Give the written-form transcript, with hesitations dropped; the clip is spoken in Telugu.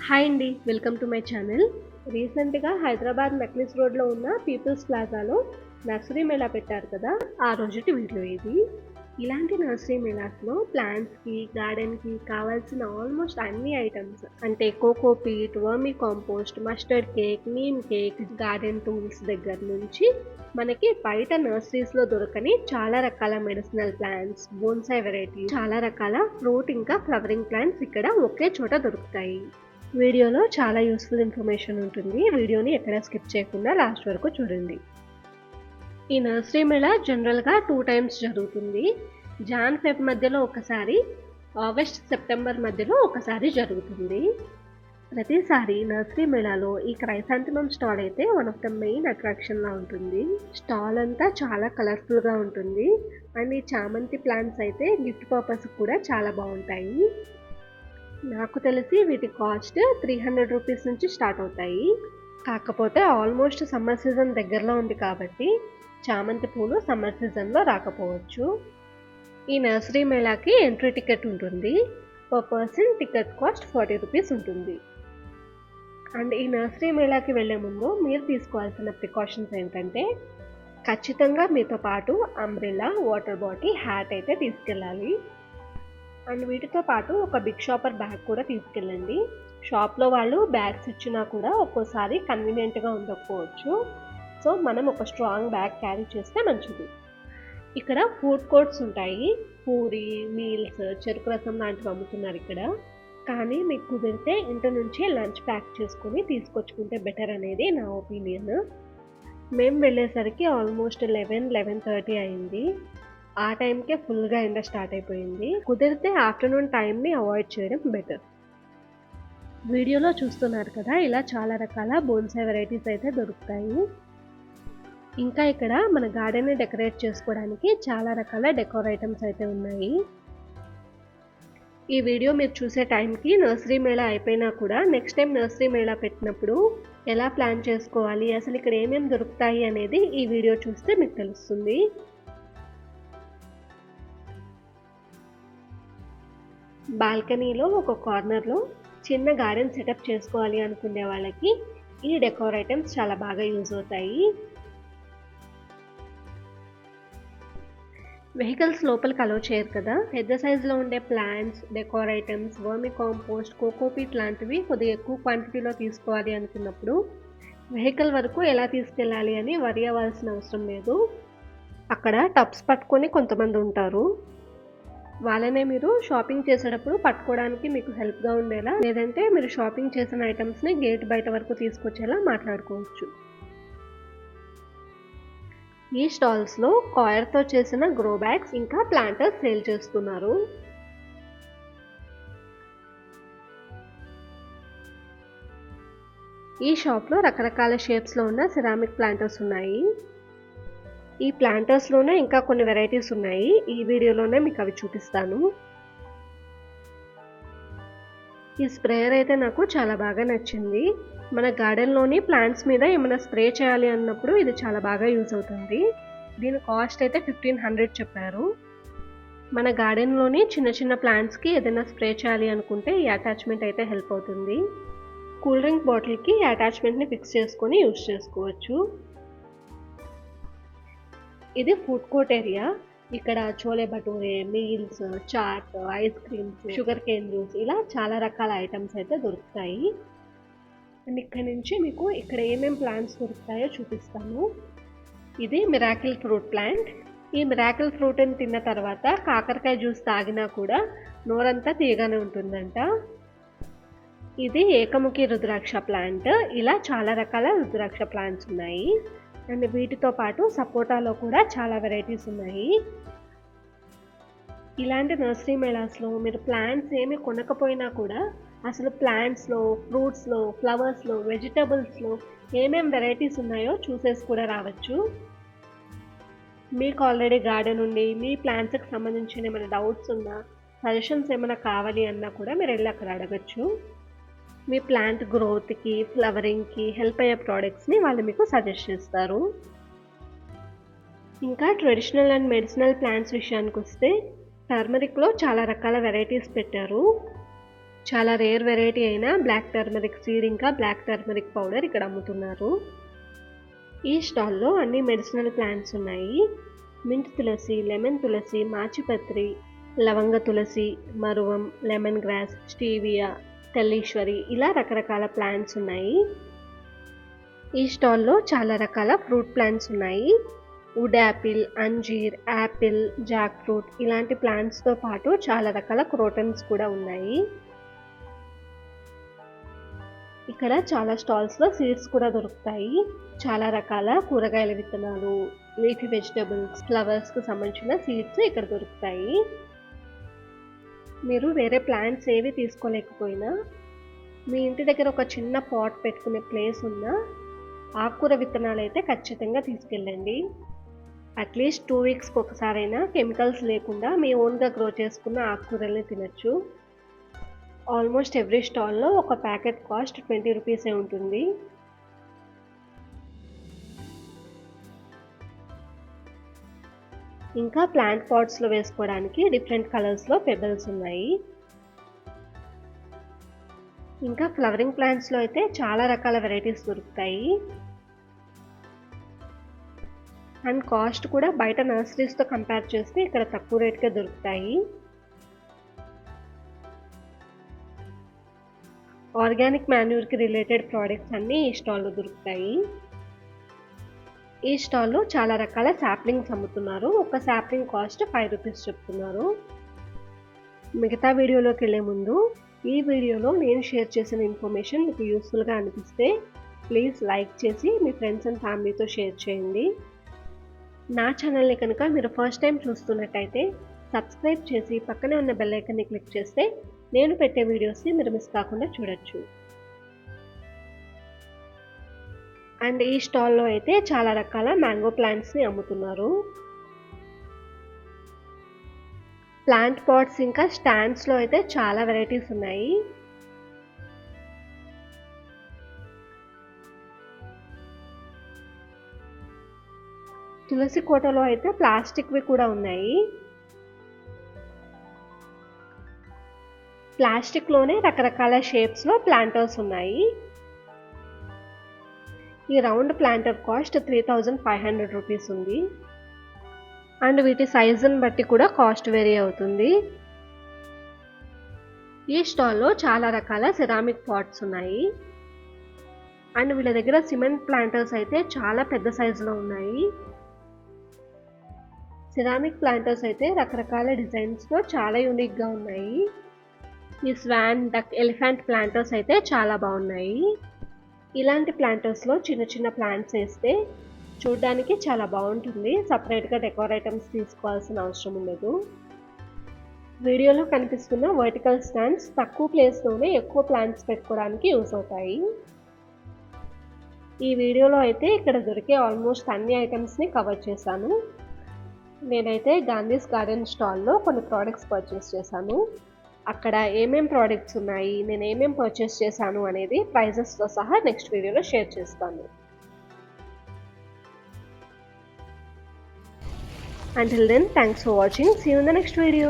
హాయ్ అండి. Welcome to my channel. రీసెంట్‌గా హైదరాబాద్ నక్లెస్ రోడ్‌లో ఉన్న పీపుల్స్ ప్లాజాలో నర్సరీ మేళా పెట్టారు కదా! ఆ రోజుటి వీడియో ఇది. ఇలాంటి నర్సరీ మేళాస్‌లో ప్లాంట్స్‌కి, గార్డెన్‌కి కావాల్సిన ఆల్మోస్ట్ అన్ని ఐటెమ్స్ అంటే cocoa Pete, vermi compost, mustard cake, neem cake, garden tools దగ్గర నుంచి మనకి బయట నర్సరీస్‌లో దొరకని చాలా రకాల మెడిసినల్ ప్లాంట్స్, బోన్సాయ్ వెరైటీస్, చాలా రకాల ఫ్రూట్ ఇంకా ఫ్లవరింగ్ ప్లాంట్స్ ఇక్కడ ఒకే చోట దొరుకుతాయి. వీడియోలో చాలా యూస్ఫుల్ ఇన్ఫర్మేషన్ ఉంటుంది. వీడియోని ఎక్కడా స్కిప్ చేయకుండా లాస్ట్ వరకు చూడండి. ఈ నర్సరీ మేళా జనరల్‌గా 2 టైమ్స్ జరుగుతుంది. జాన్, ఫెబ్ మధ్యలో ఒకసారి, ఆగస్ట్, సెప్టెంబర్ మధ్యలో ఒకసారి జరుగుతుంది. ప్రతిసారి నర్సరీ మేళాలో ఈ క్రైసాంథమమ్ స్టాల్ అయితే వన్ ఆఫ్ ద మెయిన్ అట్రాక్షన్‌లా ఉంటుంది. స్టాల్ అంతా చాలా కలర్‌ఫుల్‌గా ఉంటుంది. అండ్ ఈ చామంతి ప్లాంట్స్ అయితే గిఫ్ట్ పర్పస్‌కి కూడా చాలా బావుంటాయి. నాకు తెలిసి వీటి కాస్ట్ 300 రూపీస్ నుంచి స్టార్ట్ అవుతాయి. కాకపోతే ఆల్మోస్ట్ సమ్మర్ సీజన్ దగ్గరలో ఉంది కాబట్టి చామంతి పూలు సమ్మర్ సీజన్లో రాకపోవచ్చు. ఈ నర్సరీ మేళాకి ఎంట్రీ టికెట్ ఉంటుంది. Per person ticket cost 40 rupees ఉంటుంది. అండ్ ఈ నర్సరీ మేళాకి వెళ్లే ముందు మీరు తీసుకోవాల్సిన ప్రికాషన్స్ ఏంటంటే ఖచ్చితంగా మీతో పాటు అంబ్రెల్లా, వాటర్ బాటిల్, హ్యాట్ అయితే తీసుకెళ్ళాలి. అండ్ వీటితో పాటు ఒక బిగ్ షాపర్ బ్యాగ్ కూడా తీసుకెళ్ళండి. షాప్లో వాళ్ళు బ్యాగ్స్ ఇచ్చినా కూడా ఒక్కోసారి కన్వీనియంట్గా ఉండకపోవచ్చు. సో మనం ఒక స్ట్రాంగ్ బ్యాగ్ క్యారీ చేస్తే మంచిది. ఇక్కడ ఫుడ్ కోర్ట్స్ ఉంటాయి. పూరి, మీల్స్, చెరుకు రసం లాంటివి అమ్ముతున్నారు ఇక్కడ. కానీ మీకు కుదిరితే ఇంటి నుంచే లంచ్ ప్యాక్ చేసుకుని తీసుకొచ్చుకుంటే బెటర్ అనేది నా ఒపీనియన్. మేము వెళ్ళేసరికి ఆల్మోస్ట్ 11:30 అయింది. ఆ టైంకే ఫుల్గా ఎండ స్టార్ట్ అయిపోయింది. కుదిరితే ఆఫ్టర్నూన్ టైంని అవాయిడ్ చేయడం బెటర్. వీడియోలో చూస్తున్నారు కదా, ఇలా చాలా రకాల బోన్సాయ్ వెరైటీస్ అయితే దొరుకుతాయి. ఇంకా ఇక్కడ మన గార్డెన్ని డెకరేట్ చేసుకోవడానికి చాలా రకాల డెకోర్ ఐటమ్స్ అయితే ఉన్నాయి. ఈ వీడియో మీరు చూసే టైంకి నర్సరీ మేళా అయిపోయినా కూడా నెక్స్ట్ టైం నర్సరీ మేళా పెట్టినప్పుడు ఎలా ప్లాన్ చేసుకోవాలి, అసలు ఇక్కడ ఏమేమి దొరుకుతాయి అనేది ఈ వీడియో చూస్తే మీకు తెలుస్తుంది. బాల్కనీలో ఒక కార్నర్లో చిన్న గార్డెన్ సెటప్ చేసుకోవాలి అనుకునే వాళ్ళకి ఈ డెకోర్ ఐటమ్స్ చాలా బాగా యూజ్ అవుతాయి. వెహికల్స్ లోపలికి అలో చేయరు కదా, పెద్ద సైజులో ఉండే ప్లాంట్స్, డెకోర్ ఐటమ్స్, వర్మి కాంపోస్ట్, కోకోపీట్ లాంటివి కొద్దిగా ఎక్కువ క్వాంటిటీలో తీసుకోవాలి అనుకున్నప్పుడు వెహికల్ వరకు ఎలా తీసుకెళ్ళాలి అని వరి అవ్వాల్సిన అవసరం లేదు. అక్కడ టబ్స్ పట్టుకొని కొంతమంది ఉంటారు. వాళ్ళనే మీరు షాపింగ్ చేసేటప్పుడు పట్టుకోవడానికి మీకు హెల్ప్గా ఉండేలా, లేదంటే మీరు షాపింగ్ చేసిన ఐటమ్స్ని గేట్ బయట వరకు తీసుకొచ్చేలా మాట్లాడుకోవచ్చు. ఈ స్టాల్స్లో కాయర్తో చేసిన గ్రో బ్యాగ్స్ ఇంకా ప్లాంటర్స్ సేల్ చేస్తున్నారు. ఈ షాప్లో రకరకాల షేప్స్లో ఉన్న సిరామిక్ ప్లాంటర్స్ ఉన్నాయి. ఈ ప్లాంటర్స్లోనే ఇంకా కొన్ని వెరైటీస్ ఉన్నాయి. ఈ వీడియోలోనే మీకు అవి చూపిస్తాను. ఈ స్ప్రేయర్ అయితే నాకు చాలా బాగా నచ్చింది. మన గార్డెన్లోని ప్లాంట్స్ మీద ఏమైనా స్ప్రే చేయాలి అన్నప్పుడు ఇది చాలా బాగా యూజ్ అవుతుంది. దీని కాస్ట్ అయితే 1500 చెప్పారు. మన గార్డెన్లోని చిన్న చిన్న ప్లాంట్స్కి ఏదైనా స్ప్రే చేయాలి అనుకుంటే ఈ అటాచ్మెంట్ అయితే హెల్ప్ అవుతుంది. కూల్ డ్రింక్ బాటిల్కి ఈ అటాచ్మెంట్ని ఫిక్స్ చేసుకొని యూజ్ చేసుకోవచ్చు. ఇది ఫుడ్ కోర్ట్ ఏరియా. ఇక్కడ chole bhature, meals, chaat, ice creams, sugarcane juice ఇలా చాలా రకాల ఐటమ్స్ అయితే దొరుకుతాయి. అండ్ ఇక్కడ నుంచి మీకు ఇక్కడ ఏమేమి ప్లాంట్స్ దొరుకుతాయో చూపిస్తాను. ఇది మిరాకిల్ ఫ్రూట్ ప్లాంట్. ఈ మిరాకిల్ ఫ్రూట్ని తిన్న తర్వాత కాకరకాయ జ్యూస్ తాగినా కూడా నోరంతా తీయగానే ఉంటుందంట. ఇది ఏకముఖి రుద్రాక్ష ప్లాంట్. ఇలా చాలా రకాల రుద్రాక్ష ప్లాంట్స్ ఉన్నాయి. అండ్ వీటితో పాటు సపోటాలో కూడా చాలా వెరైటీస్ ఉన్నాయి. ఇలాంటి నర్సరీ మేళాస్లో మీరు ప్లాంట్స్ ఏమి కొనకపోయినా కూడా అసలు ప్లాంట్స్లో, ఫ్రూట్స్లో, ఫ్లవర్స్లో, వెజిటబుల్స్లో ఏమేమి వెరైటీస్ ఉన్నాయో చూసేసి కూడా రావచ్చు. మీకు ఆల్రెడీ గార్డెన్ ఉండి మీ ప్లాంట్స్కి సంబంధించిన ఏమైనా డౌట్స్ ఉన్నా, సజెషన్స్ ఏమైనా కావాలి అన్నా కూడా మీరు వెళ్ళి అక్కడ అడగచ్చు. మీ ప్లాంట్ గ్రోత్కి, ఫ్లవరింగ్కి హెల్ప్ అయ్యే ప్రోడక్ట్స్ని వాళ్ళు మీకు సజెస్ట్ చేస్తారు. ఇంకా ట్రెడిషనల్ అండ్ మెడిసినల్ ప్లాంట్స్ విషయానికి వస్తే టర్మరిక్లో చాలా రకాల వెరైటీస్ పెట్టారు. చాలా రేర్ వెరైటీ అయిన బ్లాక్ టర్మరిక్ సీడ్ ఇంకా బ్లాక్ టర్మరిక్ పౌడర్ ఇక్కడ అమ్ముతున్నారు. ఈ స్టాల్లో అన్ని మెడిసినల్ ప్లాంట్స్ ఉన్నాయి. మింట్ తులసి, లెమన్ తులసి, మాచిపత్రి, లవంగ తులసి, మరువం, లెమన్ గ్రాస్, స్టీవియా, తెల్లీశ్వరి ఇలా రకరకాల ప్లాంట్స్ ఉన్నాయి. ఈ స్టాల్లో చాలా రకాల ఫ్రూట్ ప్లాంట్స్ ఉన్నాయి. వుడ్ యాపిల్, అంజీర్, యాపిల్, జాక్ ఫ్రూట్ ఇలాంటి ప్లాంట్స్తో పాటు చాలా రకాల క్రోటన్స్ కూడా ఉన్నాయి. ఇక్కడ చాలా స్టాల్స్లో సీడ్స్ కూడా దొరుకుతాయి. చాలా రకాల కూరగాయల విత్తనాలు, లీఫీ వెజిటబుల్స్, ఫ్లవర్స్కి సంబంధించిన సీడ్స్ ఇక్కడ దొరుకుతాయి. మీరు వేరే ప్లాంట్స్ ఏవి తీసుకోలేకపోయినా మీ ఇంటి దగ్గర ఒక చిన్న పాట్ పెట్టుకునే ప్లేస్ ఉన్నా ఆకుకూర విత్తనాలు అయితే ఖచ్చితంగా తీసుకెళ్ళండి. అట్లీస్ట్ 2 వీక్స్కి ఒకసారైనా కెమికల్స్ లేకుండా మీ ఓన్గా గ్రో చేసుకున్న ఆకుకూరల్ని తినచ్చు. ఆల్మోస్ట్ ఎవ్రీ స్టాల్లో ఒక ప్యాకెట్ కాస్ట్ 20 రూపీసే ఉంటుంది. ఇంకా ప్లాంట్ పాట్స్లో వేసుకోవడానికి డిఫరెంట్ కలర్స్లో పెబల్స్ ఉన్నాయి. ఇంకా ఫ్లవరింగ్ ప్లాంట్స్లో అయితే చాలా రకాల వెరైటీస్ దొరుకుతాయి. అండ్ కాస్ట్ కూడా బయట నర్సరీస్తో కంపేర్ చేస్తే ఇక్కడ తక్కువ రేట్కే దొరుకుతాయి. ఆర్గానిక్ మాన్యూర్కి రిలేటెడ్ ప్రోడక్ట్స్ అన్నీ ఈ స్టాల్లో దొరుకుతాయి. ఈ స్టాల్లో చాలా రకాల శాప్లింగ్స్ అమ్ముతున్నారు. ఒక శాప్లింగ్ కాస్ట్ 5 రూపీస్ చెప్తున్నారు. మిగతా వీడియోలోకి వెళ్ళే ముందు ఈ వీడియోలో నేను షేర్ చేసిన ఇన్ఫర్మేషన్ మీకు యూస్ఫుల్గా అనిపిస్తే ప్లీజ్ లైక్ చేసి మీ ఫ్రెండ్స్ అండ్ ఫ్యామిలీతో షేర్ చేయండి. నా ఛానల్ని కనుక మీరు ఫస్ట్ టైం చూస్తున్నట్టయితే సబ్స్క్రైబ్ చేసి పక్కనే ఉన్న బెల్ ఐకాన్ని క్లిక్ చేస్తే నేను పెట్టే వీడియోస్ని మీరు మిస్ కాకుండా చూడొచ్చు. అండ్ ఈ స్టాల్లో అయితే చాలా రకాల మ్యాంగో ప్లాంట్స్ని అమ్ముతున్నారు. ప్లాంట్ పాట్స్ ఇంకా స్టాండ్స్లో అయితే చాలా వెరైటీస్ ఉన్నాయి. తులసి కోటలో అయితే ప్లాస్టిక్వి కూడా ఉన్నాయి. ప్లాస్టిక్లోనే రకరకాల షేప్స్లో ప్లాంటర్స్ ఉన్నాయి. ఈ రౌండ్ ప్లాంటర్ కాస్ట్ 3500 రూపీస్ ఉంది. అండ్ వీటి సైజుని బట్టి కూడా కాస్ట్ వేరీ అవుతుంది. ఈ స్టాల్లో చాలా రకాల సిరామిక్ పాట్స్ ఉన్నాయి. అండ్ వీళ్ళ దగ్గర సిమెంట్ ప్లాంటర్స్ అయితే చాలా పెద్ద సైజులో ఉన్నాయి. సిరామిక్ ప్లాంటర్స్ అయితే రకరకాల డిజైన్స్లో చాలా యూనిక్గా ఉన్నాయి. ఈ స్వాన్, డక్, ఎలిఫెంట్ ప్లాంటర్స్ అయితే చాలా బాగున్నాయి. ఇలాంటి ప్లాంటర్స్లో చిన్న చిన్న ప్లాంట్స్ వేస్తే చూడడానికి చాలా బాగుంటుంది. సపరేట్గా డెకోర్ ఐటమ్స్ తీసుకోవాల్సిన అవసరం ఉండదు. వీడియోలో కనిపిస్తున్న వర్టికల్ స్టాండ్స్ తక్కువ ప్లేస్లోనే ఎక్కువ ప్లాంట్స్ పెట్టుకోవడానికి యూస్ అవుతాయి. ఈ వీడియోలో అయితే ఇక్కడ దొరికే ఆల్మోస్ట్ అన్ని ఐటమ్స్ని కవర్ చేశాను. నేనైతే గాంధీస్ గార్డెన్ స్టాల్లో కొన్ని ప్రోడక్ట్స్ పర్చేస్ చేశాను. అక్కడ ఏమేం ప్రోడక్ట్స్ ఉన్నాయి, నేను ఏమేం పర్చేస్ చేశాను అనేది ప్రైజెస్తో సహా నెక్స్ట్ వీడియోలో షేర్ చేస్తాను. Until then, thanks for watching. See you in the next video.